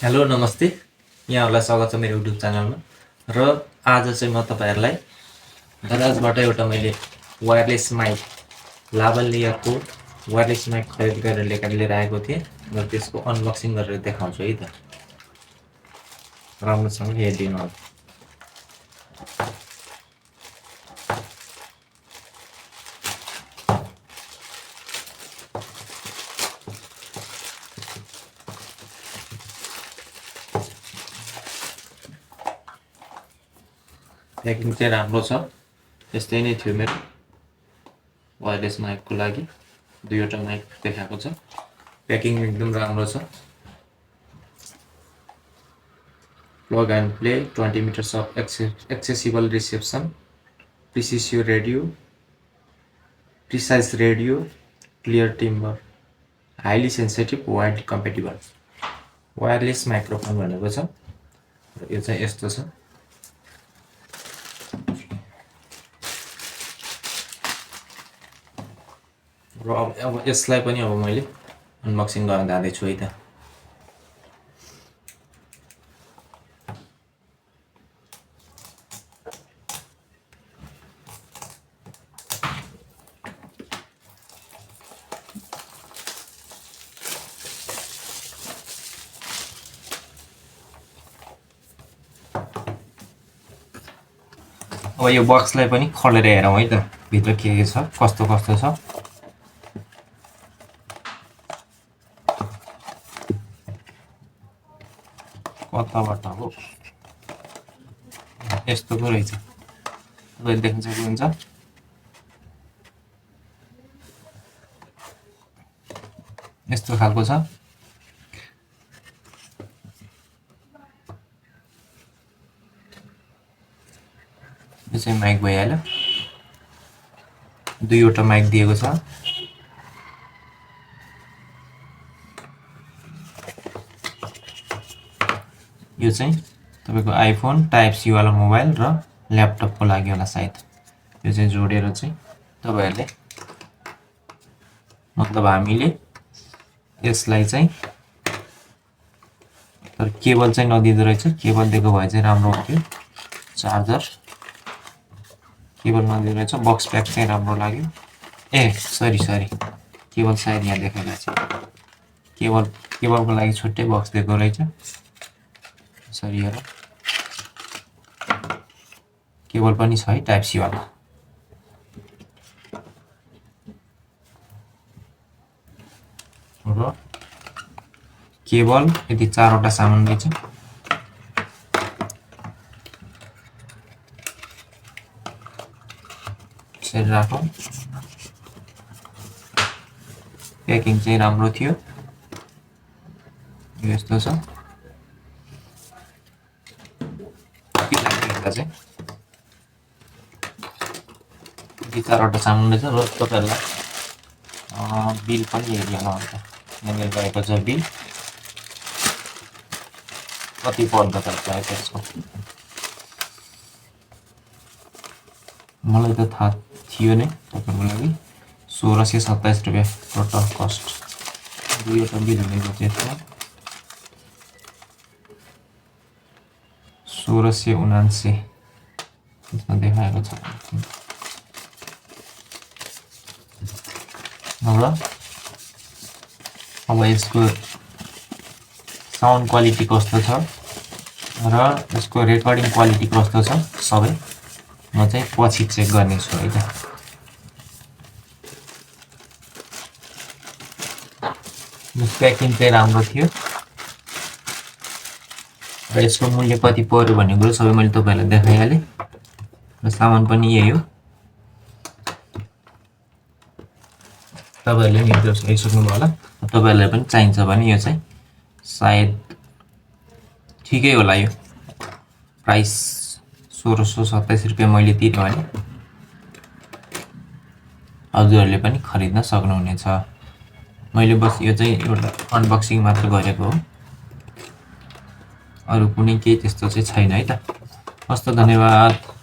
Hello नमस्ते, यहाँहरूलाई स्वागत छ मेरो युट्युब च्यानलमा। र आज चाहिँ म तपाईँहरूलाई गराजबाट एउटा मैले वायरलेस माइक लाभलियरको वायरलेस माइक खरिद गरेर लिएर आएको थिएँ र त्यसको अनबक्सिङ गरेर देखाउँछु है त। राम्रोसँग हेरिदिनु होला। प्याकिङ चाहिँ राम्रो छ। यस्तै नै थियो मेरो वायरलेस माइकको लागि। दुईवटा माइक देखाएको छ। प्याकिङ एकदम राम्रो छ। Plug and play 20 metres of accessible reception, precise radio, clear timber, highly sensitive, wide compatible. Wireless microphone भनेको छ। यो चाहिँ यस्तो छ। र अब यसलाई पनि अब मैले अनबक्सिङ गर्न जाँदैछु है त। अब यो बक्सलाई पनि खोलेर हेरौँ है त, भित्र के छ, कस्तो कस्तो छ। कताबाट हो, यस्तो पो रहेछ। तपाईँले देख्न सक्नुहुन्छ। यस्तो खालको छ। यो चाहिँ माइक भइहाल्यो। दुईवटा माइक दिएको छ। यो चाहिँ तपाईँको आइफोन टाइप सी वाला मोबाइल र ल्यापटपको लागि होला सायद। यो चाहिँ जोडेर चाहिँ तपाईँहरूले मतलब हामीले यसलाई चाहिँ, तर केबल चाहिँ नदिँदो रहेछ। केबल दिएको भए चाहिँ राम्रो हुन्थ्यो। चार्जर, केबल नदिँदो रहेछ। बक्स प्याक चाहिँ राम्रो लाग्यो। ए सरी केबल सायद यहाँ देखाइरहेको छ। केबलको लागि छुट्टै बक्स दिएको रहेछ। सरी हेर, केबल पनि छ है, टाइप सी वाला। र केबल यति 4वटा सामान रहेछ। यसरी राखौँ। प्याकिङ चाहिँ राम्रो थियो। यस्तो छ। चाहिँ 4वटा सामान रहेछ। र तपाईँहरूलाई बिल पनि हेरिहाल्नु अन्त। यहाँनिर गएको छ बिल, कति पर्दो रहेछ त्यसको। मलाई त थाहा थियो नै। तपाईँको लागि 1627 रुपियाँ टोटल कस्ट। दुईवटा बिल हुनेको चाहिँ यसमा 1679 यसमा देखाएको छ। र अब यसको साउन्ड क्वालिटी कस्तो छ र यसको रेकर्डिङ क्वालिटी कस्तो छ सबै म चाहिँ पछि चेक गर्नेछु है त। प्याकिङ चाहिँ राम्रो थियो। र यसको मूल्य कति पर्यो भन्ने कुरो सबै मैले तपाईँहरूलाई देखाइहालेँ। र सामान पनि यही हो। तपाईँहरूले नि हेरिसक्नुभयो होला। तपाईँहरूलाई पनि चाहिन्छ भने यो चाहिँ सायद ठिकै होला। यो प्राइस 1627 रुपियाँ मैले तिरेँ भने हजुरहरूले पनि खरिद्न सक्नुहुनेछ। मैले बस यो चाहिँ एउटा अनबक्सिङ मात्र गरेको हो। अरू कुनै केही त्यस्तो चाहिँ छैन है त। हस्त, धन्यवाद।